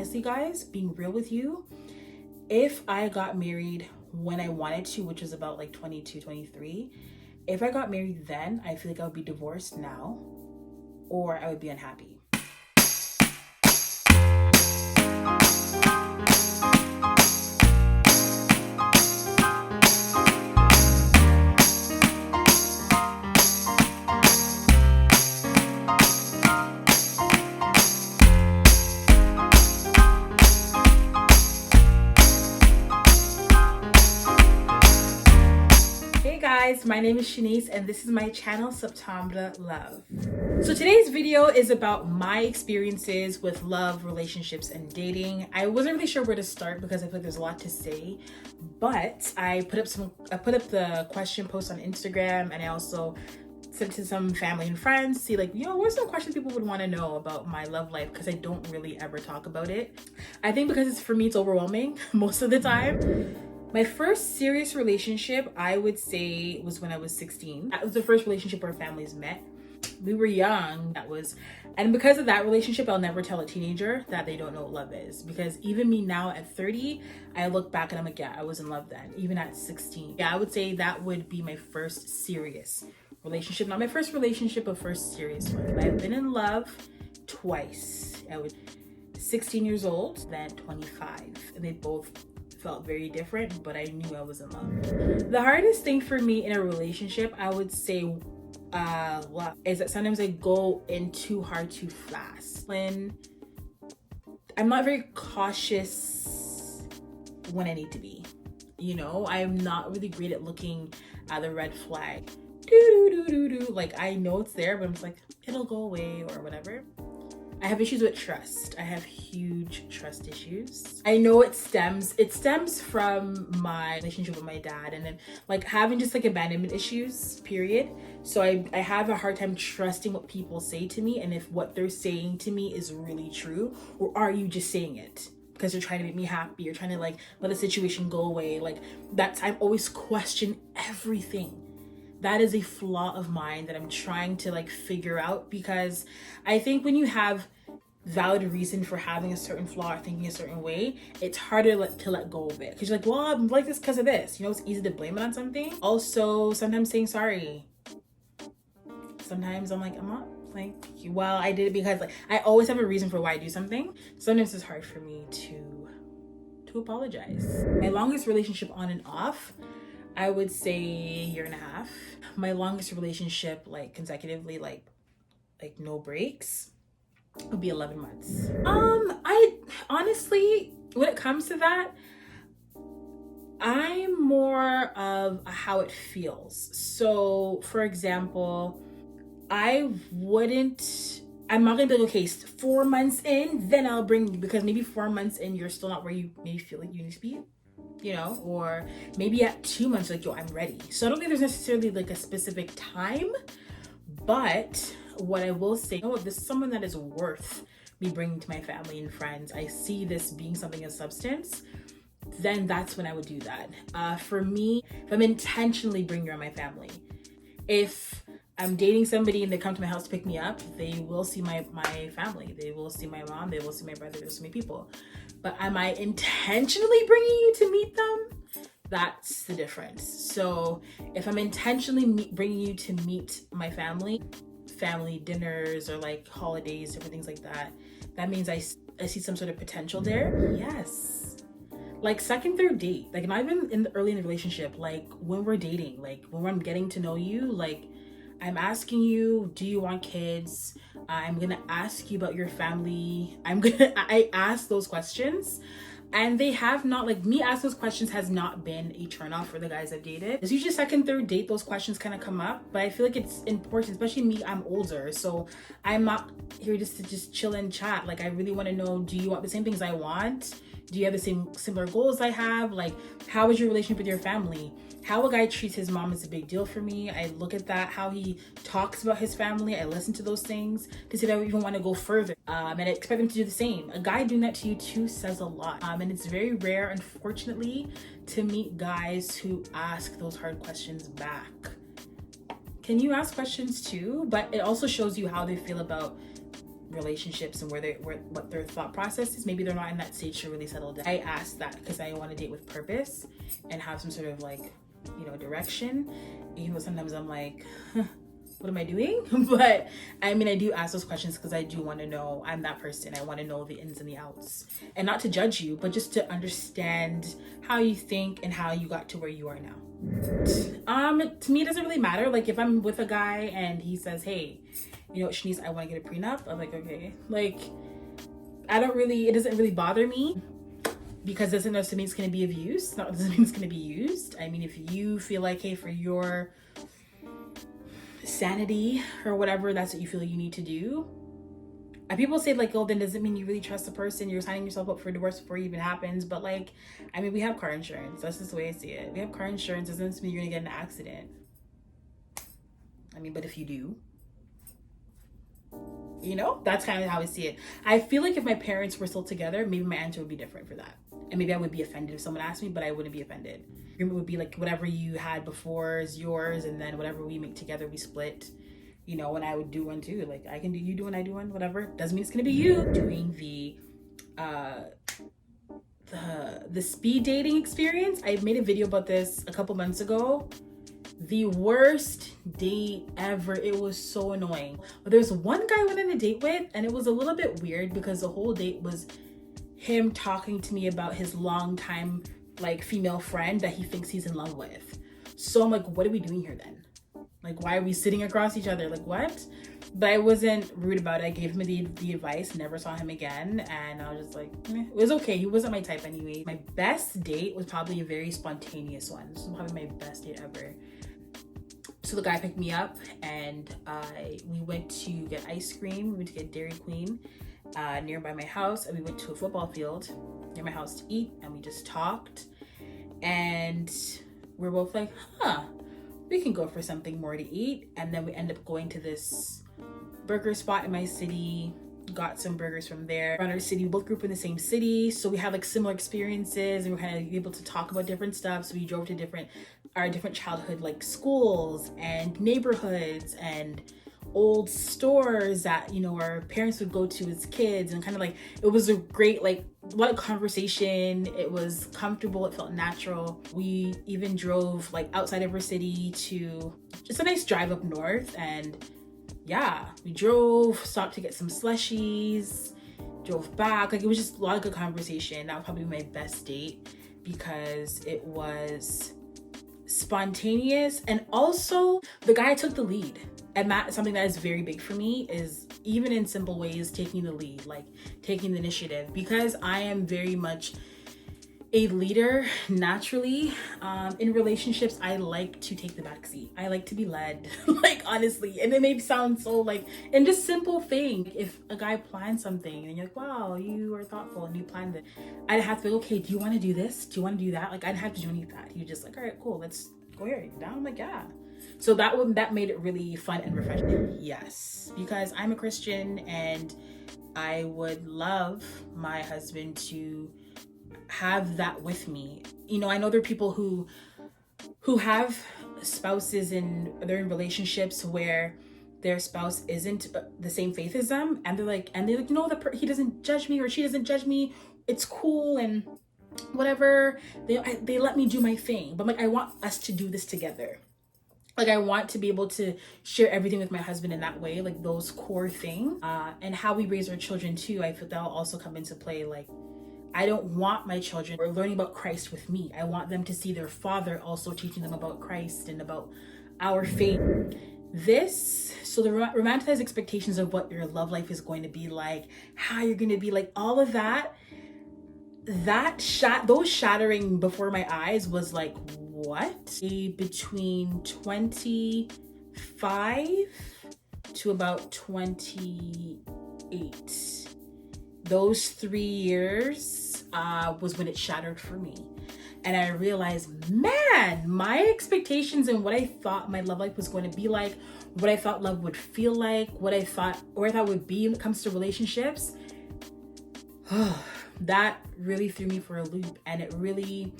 honestly, guys, being real with you, if I got married when I wanted to, which was about like 22, 23, if I got married then, I feel like I would be divorced now, or I would be unhappy. Guys, my name is Shanice and this is my channel September Love. So today's video is about my experiences with love, relationships, and dating. I wasn't really sure where to start because I feel like there's a lot to say, but I put up the question post on Instagram, and I also sent to some family and friends, see like, what are some questions people would want to know about my love life, because I don't really ever talk about it. I think because for me it's overwhelming most of the time. My first serious relationship, I would say, was when I was 16. That was the first relationship where families met. We were young, and because of that relationship, I'll never tell a teenager that they don't know what love is. Because even me now at 30, I look back and I'm like, yeah, I was in love then, even at 16. Yeah, I would say that would be my first serious relationship. Not my first relationship, but first serious one. But I've been in love twice. I was 16 years old, then 25. And they both felt very different, but I knew I was in love. The hardest thing for me in a relationship, I would say, is that sometimes I go in too hard too fast. When I'm not very cautious when I need to be. I'm not really great at looking at the red flag. Like, I know it's there, but I'm just like, it'll go away or whatever. I have issues with trust. I have huge trust issues. I know it stems from my relationship with my dad, and then like having just like abandonment issues, period. So I have a hard time trusting what people say to me, and if what they're saying to me is really true, or are you just saying it because you're trying to make me happy, you're trying to like let the situation go away. Like I always question everything. That is a flaw of mine that I'm trying to like figure out, because I think when you have valid reason for having a certain flaw or thinking a certain way, it's harder to let go of it. Because you're like, well, I'm like this because of this. It's easy to blame it on something. Also, sometimes saying sorry. Sometimes I'm like, I'm not like, well, I did it because like I always have a reason for why I do something. Sometimes it's hard for me to apologize. My longest relationship on and off, I would say a year and a half. My longest relationship, like consecutively, like no breaks, would be 11 months. I honestly, when it comes to that, I'm more of a how it feels. So for example, I'm not gonna be like, okay, 4 months in, then I'll bring you, because maybe 4 months in, you're still not where you maybe feel like you need to be. Or maybe at 2 months, like, I'm ready. So I don't think there's necessarily like a specific time, but what I will say, if this is someone that is worth me bringing to my family and friends, I see this being something of substance, then that's when I would do that. For me, if I'm intentionally bringing around my family, if I'm dating somebody and they come to my house to pick me up, they will see my family. They will see my mom, they will see my brother, they'll see my people. But am I intentionally bringing you to meet them? That's the difference. So if I'm intentionally bringing you to meet my family dinners or like holidays, different things like that, that means I see some sort of potential there. Yes. Like second, third date, like not even early in the relationship, like when we're dating, like when I'm getting to know you, like I'm asking you, do you want kids? I'm gonna ask you about your family. I ask those questions, and they have not, like, me ask those questions has not been a turnoff for the guys I've dated. It's usually second, third date, those questions kind of come up, but I feel like it's important, especially me, I'm older, so I'm not here just to chill and chat. Like, I really want to know, do you want the same things I want? Do you have the same similar goals I have? Like, how is your relationship with your family? How a guy treats his mom is a big deal for me. I look at that, how he talks about his family. I listen to those things to see if I even want to go further. And I expect them to do the same. A guy doing that to you too says a lot. And it's very rare, unfortunately, to meet guys who ask those hard questions back. Can you ask questions too? But it also shows you how they feel about relationships and what their thought process is. Maybe they're not in that stage to really settle down. I asked that because I want to date with purpose and have some sort of like, you know, direction. Even though sometimes I'm like, what am I doing? But I mean, I do ask those questions because I do want to know. I'm that person. I want to know the ins and the outs, and not to judge you, but just to understand how you think and how you got to where you are now. To me, it doesn't really matter. Like if I'm with a guy and he says, hey, you know what, Shanice, I want to get a prenup. I'm like, okay. Like, it doesn't really bother me because it doesn't necessarily mean it's going to be of use. Not doesn't mean it's going to be used. I mean, if you feel like, hey, for your sanity or whatever, that's what you feel you need to do. And people say like, oh, then doesn't mean you really trust the person. You're signing yourself up for divorce before it even happens. But like, I mean, we have car insurance. That's just the way I see it. We have car insurance. Doesn't mean you're gonna get in an accident. I mean, but if you do, you know, that's kind of how I see it. I feel like if my parents were still together, maybe my answer would be different for that. And maybe I would be offended if someone asked me, but I wouldn't be offended. It would be like whatever you had before is yours, and then whatever we make together, we split. You know, and I would do one too. Like I can do, you do one, I do one, whatever. Doesn't mean it's gonna be you. Doing the speed dating experience. I made a video about this a couple months ago. The worst date ever. It was so annoying. But there's one guy I went on a date with, and it was a little bit weird because the whole date was him talking to me about his longtime like female friend that he thinks he's in love with. So I'm like, what are we doing here then? Like, why are we sitting across each other? Like, what? But I wasn't rude about it. I gave him the advice, never saw him again. And I was just like, it was okay. He wasn't my type anyway. My best date was probably a very spontaneous one. This was probably my best date ever. So the guy picked me up and we went to get ice cream. We went to get Dairy Queen nearby my house. And we went to a football field near my house to eat. And we just talked. And we're both like, we can go for something more to eat. And then we end up going to this burger spot in my city, got some burgers from there. Around our city, we both grew up in the same city, so we had like similar experiences and we're kind of able to talk about different stuff. So we drove to our different childhood like schools and neighborhoods and old stores that, you know, our parents would go to as kids, and kind of like, it was a great, like, a lot of conversation. It was comfortable, it felt natural. We even drove like outside of our city to just a nice drive up north, and yeah, we drove, stopped to get some slushies, drove back. Like, it was just a lot of good conversation. That was probably my best date because it was spontaneous, and also the guy took the lead. And that's something that is very big for me, is even in simple ways, taking the lead, like taking the initiative, because I am very much a leader naturally. In relationships, I like to take the back seat. I like to be led, like, honestly. And it may sound so like, and just simple thing. If a guy plans something and you're like, wow, you are thoughtful and you planned it, I'd have to be, okay, do you want to do this? Do you want to do that? Like, I'd have to do any of that. You're just like, all right, cool, let's go here. You down? I'm like, yeah. So that made it really fun and refreshing. Yes, because I'm a Christian and I would love my husband to have that with me. You know, I know there are people who have spouses and they're in relationships where their spouse isn't the same faith as them, and they're like, no, he doesn't judge me or she doesn't judge me. It's cool and whatever. They let me do my thing, but like, I want us to do this together. Like, I want to be able to share everything with my husband in that way, like those core things, and how we raise our children too. I feel that'll also come into play. Like, I don't want my children learning about Christ with me. I want them to see their father also teaching them about Christ and about our faith. So the romanticized expectations of what your love life is going to be like, how you're going to be like, all of that, those shattering before my eyes was like, what? Between 25 to about 28. Those 3 years was when it shattered for me. And I realized, man, my expectations and what I thought my love life was going to be like, what I thought love would feel like, what I thought would be when it comes to relationships, that really threw me for a loop. And it really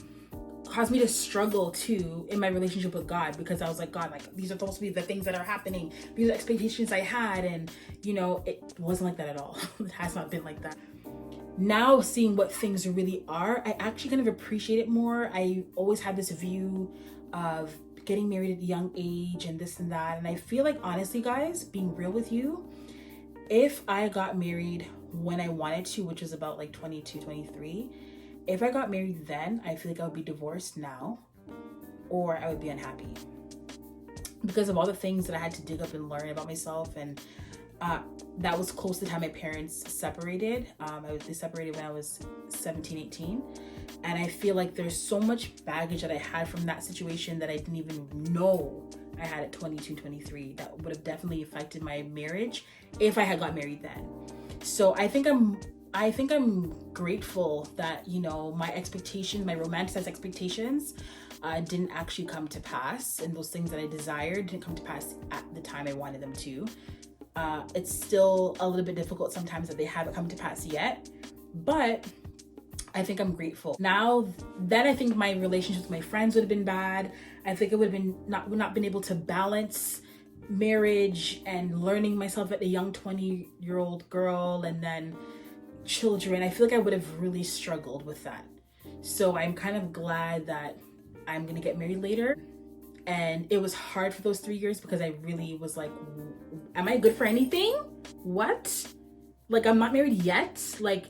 caused me to struggle too in my relationship with God, because I was like, God, like these are supposed to be the things that are happening. These are expectations I had, and you know, it wasn't like that at all. It has not been like that. Now seeing what things really are, I actually kind of appreciate it more. I always had this view of getting married at a young age and this and that. And I feel like, honestly, guys, being real with you, if I got married when I wanted to, which was about like 22, 23, if I got married then, I feel like I would be divorced now, or I would be unhappy because of all the things that I had to dig up and learn about myself. And that was close to the time my parents separated. They separated when I was 17, 18. And I feel like there's so much baggage that I had from that situation that I didn't even know I had at 22, 23 that would have definitely affected my marriage if I had got married then. So I think I'm grateful that, you know, my expectations, my romanticized expectations, didn't actually come to pass, and those things that I desired didn't come to pass at the time I wanted them to. It's still a little bit difficult sometimes that they haven't come to pass yet, but I think I'm grateful. Now, then I think my relationships with my friends would have been bad. I think it would have been not been able to balance marriage and learning myself at a young 20-year-old girl and then children. I feel like I would have really struggled with that. So I'm kind of glad that I'm gonna get married later. And it was hard for those 3 years because I really was like, am I good for anything? What? Like, I'm not married yet? Like,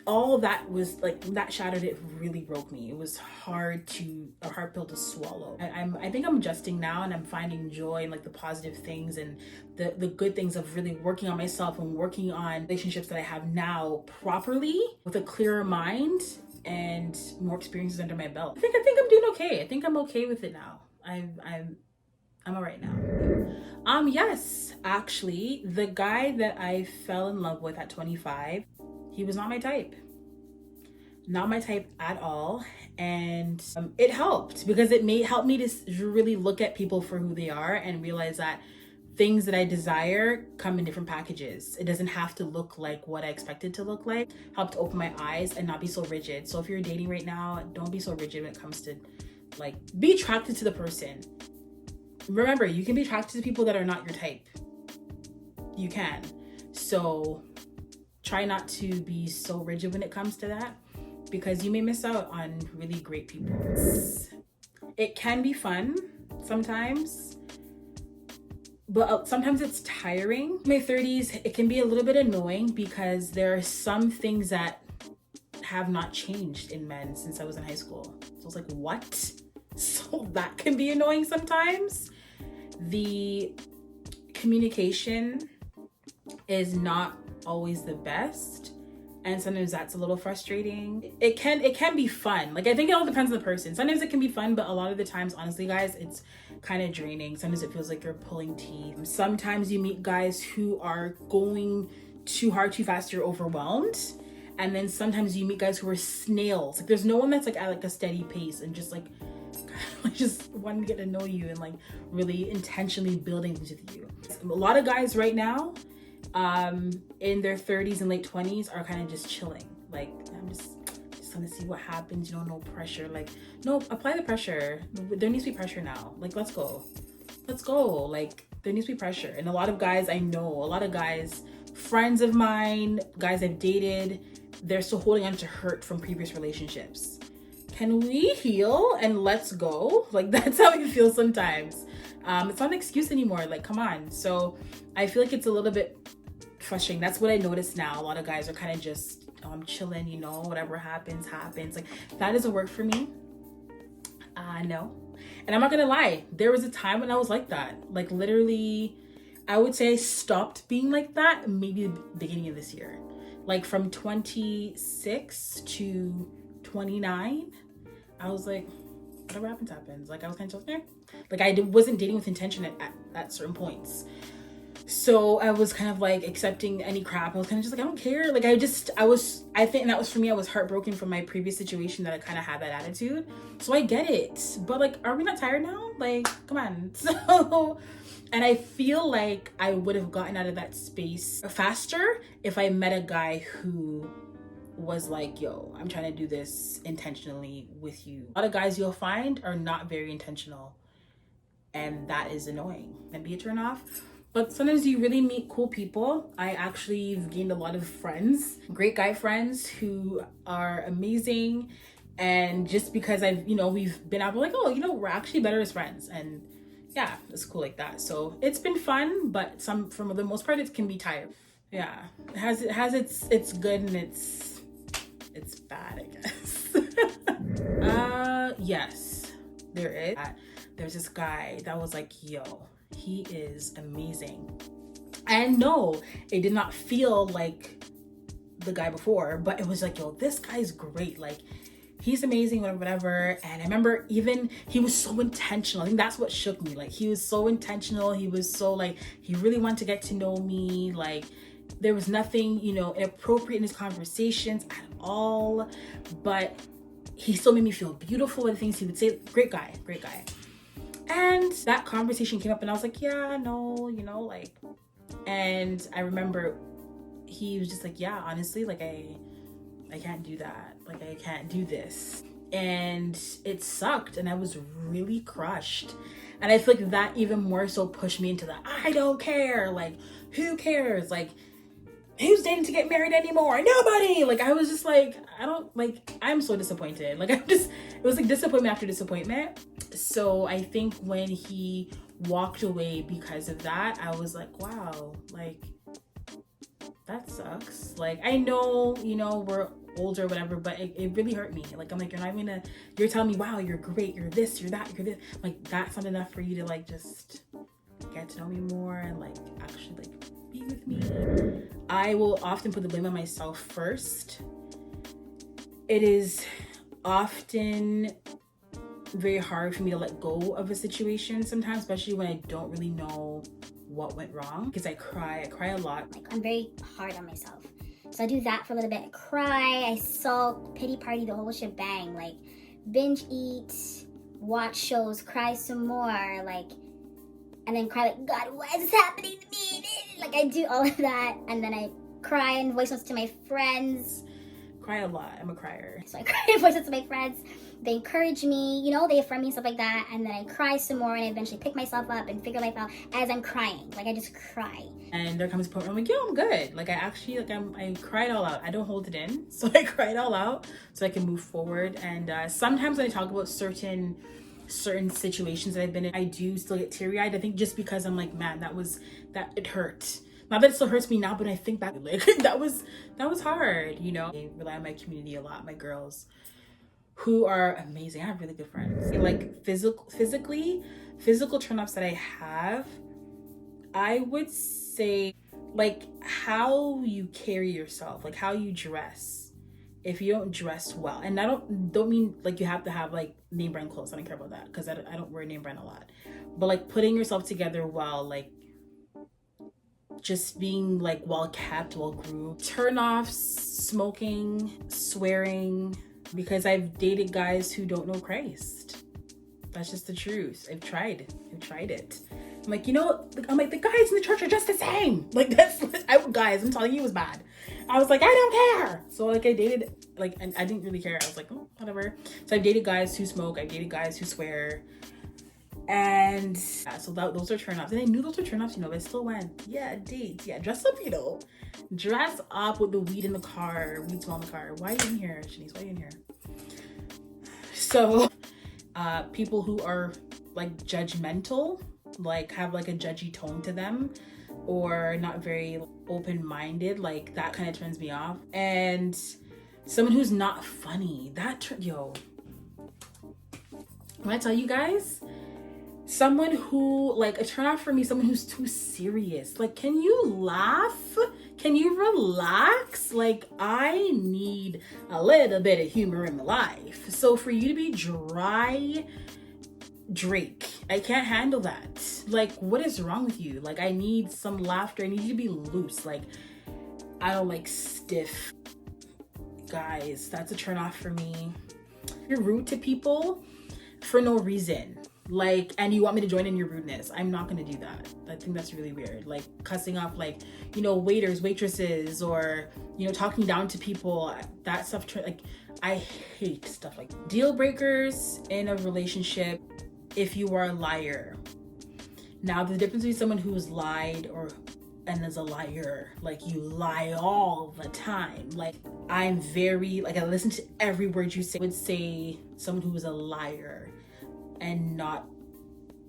all that was like, that shattered, it really broke me. It was a hard pill to swallow. I think I'm adjusting now, and I'm finding joy in like the positive things and the good things of really working on myself and working on relationships that I have now properly with a clearer mind and more experiences under my belt. I think I'm doing okay. I think I'm okay with it now. I'm all right now. Yes, actually, the guy that I fell in love with at 25, he was not my type. Not my type at all. And it helped because it helped me to really look at people for who they are and realize that things that I desire come in different packages. It doesn't have to look like what I expected to look like. Helped open my eyes and not be so rigid. So if you're dating right now, don't be so rigid when it comes to, like, be attracted to the person. Remember, you can be attracted to people that are not your type. You can. So try not to be so rigid when it comes to that, because you may miss out on really great people. It can be fun sometimes, but sometimes it's tiring. In my 30s, it can be a little bit annoying because there are some things that have not changed in men since I was in high school. So I was like, what? So that can be annoying sometimes. The communication is not always the best, and sometimes that's a little frustrating. It can be fun. Like, I think it all depends on the person. Sometimes it can be fun, but a lot of the times, honestly, guys, it's kind of draining. Sometimes it feels like you're pulling teeth. Sometimes you meet guys who are going too hard, too fast, you're overwhelmed. And then sometimes you meet guys who are snails. Like, there's no one that's like at like a steady pace and just like just wanting to get to know you and like really intentionally building things with you. A lot of guys right now in their 30s and late 20s are kind of just chilling. Like, I'm just gonna see what happens, you know, no pressure. Like, no, apply the pressure. There needs to be pressure now. Like, let's go. Like, there needs to be pressure. And a lot of guys I know, a lot of guys, friends of mine, guys I've dated, they're still holding on to hurt from previous relationships. Can we heal and let's go? Like, that's how it feels sometimes. It's not an excuse anymore. Like, come on. So I feel like it's a little bit frustrating. That's what I notice now. A lot of guys are kind of just, oh, I'm chilling, you know, whatever happens. Like, that doesn't work for me. No. And I'm not gonna lie, there was a time when I was like that. Like, literally, I would say I stopped being like that maybe the beginning of this year. Like, from 26 to 29, I was like, whatever happens. Like, I was kind of just, like, I wasn't dating with intention at certain points. So I was kind of like accepting any crap. I was kind of just like, I don't care. Like, I think that was for me. I was heartbroken from my previous situation that I kind of had that attitude. So I get it. But like, are we not tired now? Like, come on. So, and I feel like I would have gotten out of that space faster if I met a guy who was like, yo, I'm trying to do this intentionally with you. A lot of guys you'll find are not very intentional, and that is annoying and be a turn off. But sometimes you really meet cool people. I actually gained a lot of friends, great guy friends who are amazing. And just because we've been out, we're like, oh, we're actually better as friends. And yeah, it's cool like that. So it's been fun, but for the most part, it can be tired. Yeah, it has its good and it's bad, I guess. Yes, there's this guy that was like, yo, he is amazing. And no, it did not feel like the guy before, but it was like, yo, this guy's great. Like, he's amazing, whatever. And I remember even he was so intentional. I think that's what shook me. Like, he was so intentional. He was so like, he really wanted to get to know me. Like, there was nothing, inappropriate in his conversations at all. But he still made me feel beautiful with the things he would say. Great guy. And that conversation came up and I was like, yeah, no, and I remember he was just like, yeah, honestly, like I can't do that. Like, I can't do this. And it sucked and I was really crushed. And I feel like that even more so pushed me into the, I don't care. Like, who cares? Like, who's dating to get married anymore? Nobody. Like, I was just like, I'm so disappointed. Like, it was like disappointment after disappointment. So I think when he walked away because of that, I was like, wow, like, that sucks. Like, I know, we're older or whatever, but it really hurt me. Like, I'm like, you're telling me, wow, you're great, you're this, you're that, you're this. Like, that's not enough for you to like just get to know me more and like actually like be with me. I will often put the blame on myself first. It is often very hard for me to let go of a situation sometimes, especially when I don't really know what went wrong, because I cry a lot. Like, I'm very hard on myself, so I do that for a little bit. Cry, I sulk, pity party, the whole shebang. Like, binge eat, watch shows, cry some more, like, and then cry like, God, why is this happening to me? Like, I do all of that, and then I cry and voice notes to my friends. Cry a lot. I'm a crier. So I cry and voice notes to my friends. They encourage me, they affirm me and stuff like that, and then I cry some more, and I eventually pick myself up and figure life out as I'm crying. Like, I just cry. And there comes a point where I'm like, yo, I'm good. Like, I actually, like, I cried all out. I don't hold it in, so I cried all out so I can move forward. And sometimes when I talk about certain situations that I've been in, I do still get teary-eyed. I think just because I'm like, man, it hurt. Not that it still hurts me now, but I think back, like, that was hard, I rely on my community a lot, my girls, who are amazing. I have really good friends. Like, physical turn-offs that I have, I would say, like, how you carry yourself, like how you dress. If you don't dress well, and I don't mean like you have to have like name brand clothes. I don't care about that because I don't wear name brand a lot. But like putting yourself together well, like just being like well kept, well groomed. Turn offs, smoking, swearing, because I've dated guys who don't know Christ. That's just the truth. I've tried it. I'm like, the guys in the church are just the same. Like, guys, I'm telling you, it was bad. I was like, I don't care. So like, I dated, like, and I didn't really care. I was like, oh, whatever. So I've dated guys who smoke. I've dated guys who swear. And yeah, so those are turn-offs. And I knew those were turn-offs, but I still went, yeah, dates. Yeah, dress up, dress up with the weed in the car, weed smell in the car. Why are you in here, Shanice? Why are you in here? So people who are like judgmental, like have like a judgy tone to them, or not very open-minded, like that kind of turns me off. And someone who's not funny, when I tell you guys, someone who, like, a turn off for me, someone who's too serious. Like, can you laugh? Can you relax? Like, I need a little bit of humor in my life. So for you to be dry Drake, I can't handle that. Like, what is wrong with you? Like, I need some laughter. I need you to be loose. Like, I don't like stiff guys. That's a turn off for me. You're rude to people for no reason. Like, and you want me to join in your rudeness. I'm not gonna do that. I think that's really weird. Like cussing off, like, you know, waiters, waitresses, or, you know, talking down to people, that stuff. Like, I hate stuff like that. Deal breakers in a relationship: if you are a liar. Now, the difference between someone who's lied and is a liar, like you lie all the time. Like, I'm very, like, I listen to every word you say. I would say someone who is a liar and not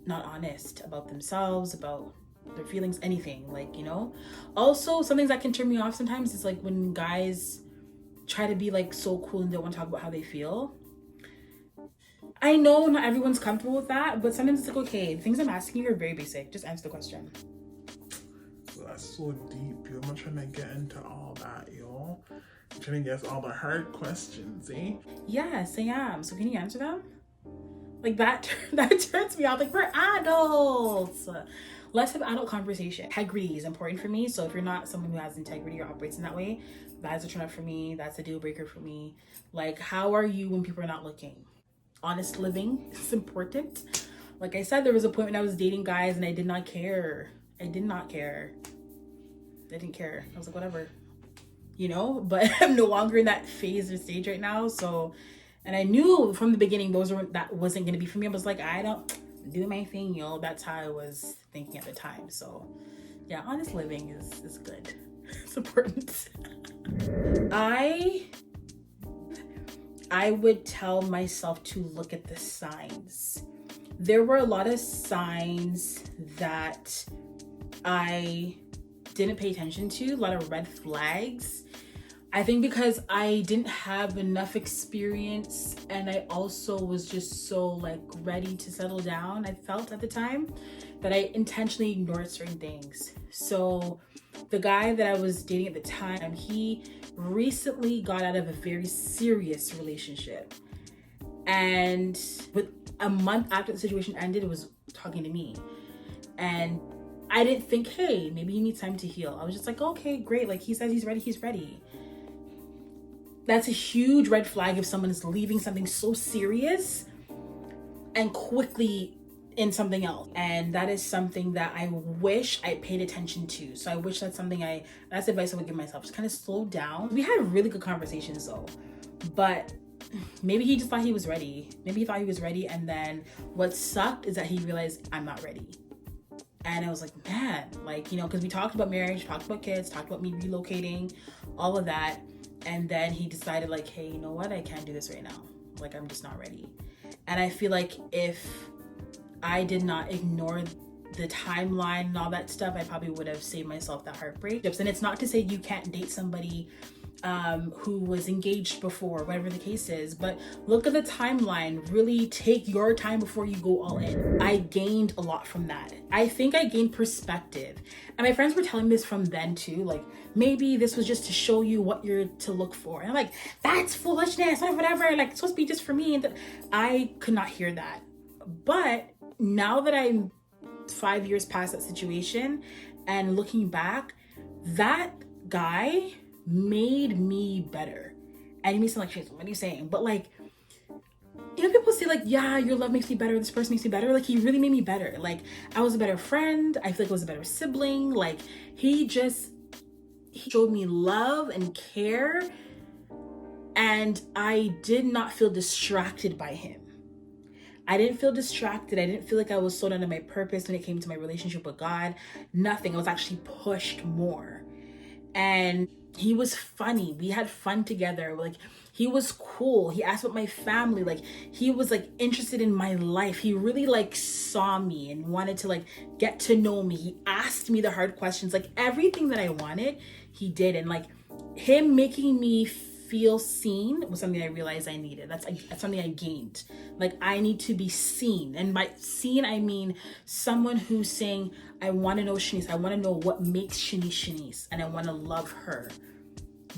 honest about themselves, about their feelings, anything, like, you know. Also, some things that can turn me off sometimes is like when guys try to be like so cool and don't want to talk about how they feel. I know not everyone's comfortable with that, but sometimes it's like, okay, the things I'm asking you are very basic. Just answer the question. That's so deep. You're not trying to get into all that, yo. You're trying to guess all the hard questions, eh? Yes, I am. So can you answer them? Like that turns me off. Like, we're adults. Let's have adult conversation. Integrity is important for me. So if you're not someone who has integrity or operates in that way, that's a turn off for me. That's a deal breaker for me. Like, how are you when people are not looking? Honest living is important. Like I said, there was a point when I was dating guys and I did not care. I didn't care. I was like, whatever, you know, but I'm no longer in that phase or stage right now. So, and I knew from the beginning that wasn't going to be for me. I was like, I don't do my thing, yo. That's how I was thinking at the time. So yeah, honest living is good. It's important. I would tell myself to look at the signs. There were a lot of signs that I didn't pay attention to, a lot of red flags. I think because I didn't have enough experience, and I also was just so like ready to settle down, I felt at the time, that I intentionally ignored certain things. So the guy that I was dating at the time, he recently got out of a very serious relationship. And with a month after the situation ended, it was talking to me. And I didn't think, hey, maybe he needs time to heal. I was just like, okay, great. Like, he says he's ready, he's ready. That's a huge red flag if someone is leaving something so serious and quickly in something else. And that is something that I wish I paid attention to. So I wish that's that's advice I would give myself. Just kind of slow down. We had really good conversations though, but maybe he just thought he was ready. Maybe he thought he was ready. And then what sucked is that he realized I'm not ready. And I was like, man, like, you know, because we talked about marriage, talked about kids, talked about me relocating, all of that. And then he decided like, hey, you know what? I can't do this right now. Like, I'm just not ready. And I feel like if I did not ignore the timeline and all that stuff, I probably would have saved myself that heartbreak. And it's not to say you can't date somebody who was engaged before, whatever the case is, but look at the timeline. Really take your time before you go all in. I gained a lot from that. I think I gained perspective, and my friends were telling me this from then too, like, maybe this was just to show you what you're to look for. And I'm like, that's foolishness or whatever, like, it's supposed to be just for me. And I could not hear that. But now that I'm 5 years past that situation and looking back, that guy made me better. And you may sound like, what are you saying? But like, you know, people say like, yeah, your love makes me better, this person makes me better. Like, he really made me better. Like, I was a better friend. I feel like I was a better sibling. Like, he showed me love and care, and I did not feel distracted by him. I didn't feel distracted. I didn't feel like I was sold under my purpose when it came to my relationship with God. Nothing. I was actually pushed more. And he was funny. We had fun together. Like, he was cool. He asked about my family. Like, he was like interested in my life. He really like saw me and wanted to like get to know me. He asked me the hard questions. Like, everything that I wanted, he did. And like, him making me feel seen was something I realized I needed. That's something I gained. Like, I need to be seen. And by seen, I mean someone who's saying, I want to know Shanice. I want to know what makes Shanice Shanice, and I want to love her.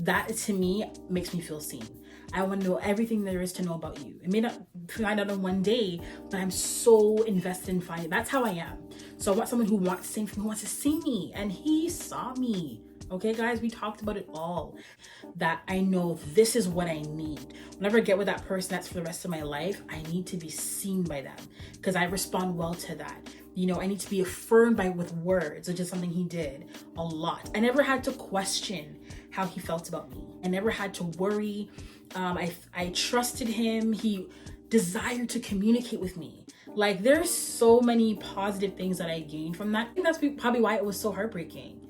That to me makes me feel seen. I want to know everything there is to know about you. It may not find out in one day, but I'm so invested in finding. That's how I am. So I want someone who wants the same for me, who wants to see me. And he saw me. Okay, guys, we talked about it all. That I know this is what I need. Whenever I get with that person, that's for the rest of my life, I need to be seen by them because I respond well to that. You know, I need to be affirmed by with words, which is something he did a lot. I never had to question how he felt about me. I never had to worry. I trusted him. He desired to communicate with me. Like, there's so many positive things that I gained from that. I think that's probably why it was so heartbreaking.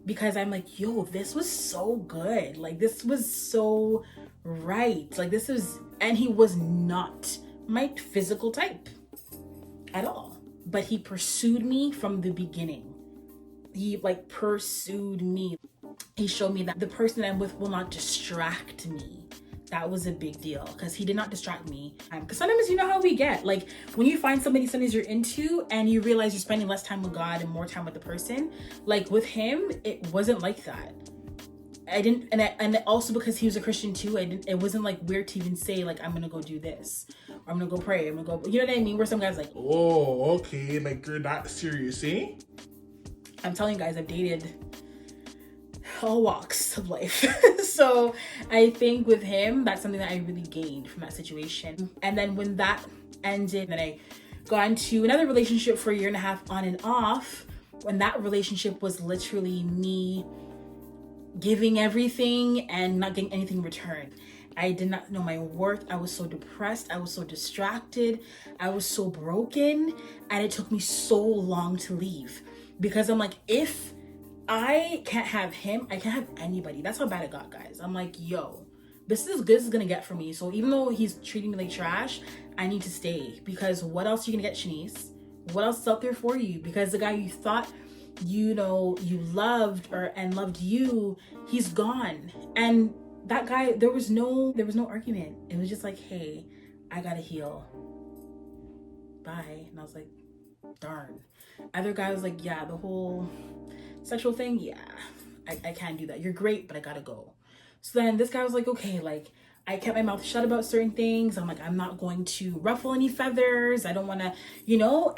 Because I'm like, yo, this was so good. Like, this was so right. Like, this was, and he was not my physical type at all. But he pursued me from the beginning. He like pursued me. He showed me that the person I'm with will not distract me. That was a big deal because he did not distract me. Because sometimes you know how we get. Like, when you find somebody you're into and you realize you're spending less time with God and more time with the person, like with him, it wasn't like that. I didn't, and also because he was a Christian too, it wasn't like weird to even say like, I'm gonna go do this, or I'm gonna go pray, I'm gonna go, you know what I mean? Where some guys like, oh, okay, like you're that serious, eh? I'm telling you guys, I've dated all walks of life. So I think with him, that's something that I really gained from that situation. And then when that ended, then I got into another relationship for 1.5 years on and off, when that relationship was literally me giving everything and not getting anything in return. I did not know my worth. I was so depressed. I was so distracted. I was so broken. And it took me so long to leave because I'm like, if I can't have him, I can't have anybody. That's how bad it got, guys. I'm like, yo, this is good as it's gonna get for me. So even though he's treating me like trash, I need to stay because what else are you gonna get, Shanice? What else is out there for you? Because the guy you thought you loved and loved you, he's gone. And that guy, there was no argument. It was just like, hey, I gotta heal. Bye. And I was like, darn. Other guy was like, yeah, the whole sexual thing, yeah, I can't do that. You're great, but I gotta go. So then this guy was like, okay, like I kept my mouth shut about certain things. I'm like, I'm not going to ruffle any feathers. I don't want to,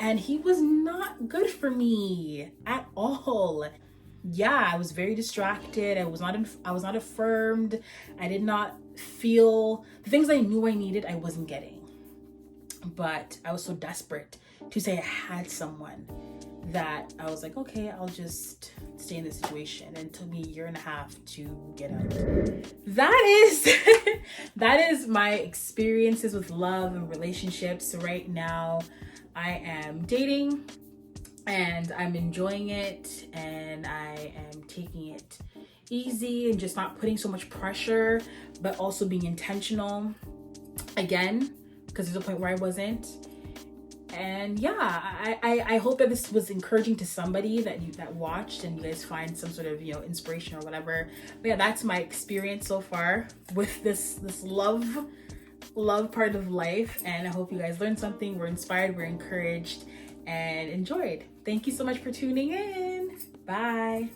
and he was not good for me at all. Yeah, I was very distracted. I was not affirmed. I did not feel the things I knew I needed, I wasn't getting. But I was so desperate to say I had someone that I was like, okay, I'll just stay in this situation. And it took me 1.5 years to get out. That is my experiences with love and relationships. So right now I am dating and I'm enjoying it, and I am taking it easy and just not putting so much pressure, but also being intentional again, because there's a point where I wasn't. And yeah, I hope that this was encouraging to somebody that watched and you guys find some sort of inspiration or whatever. But yeah, that's my experience so far with this love part of life, and I hope you guys learned something, were inspired, were encouraged, and enjoyed. Thank you so much for tuning in. Bye.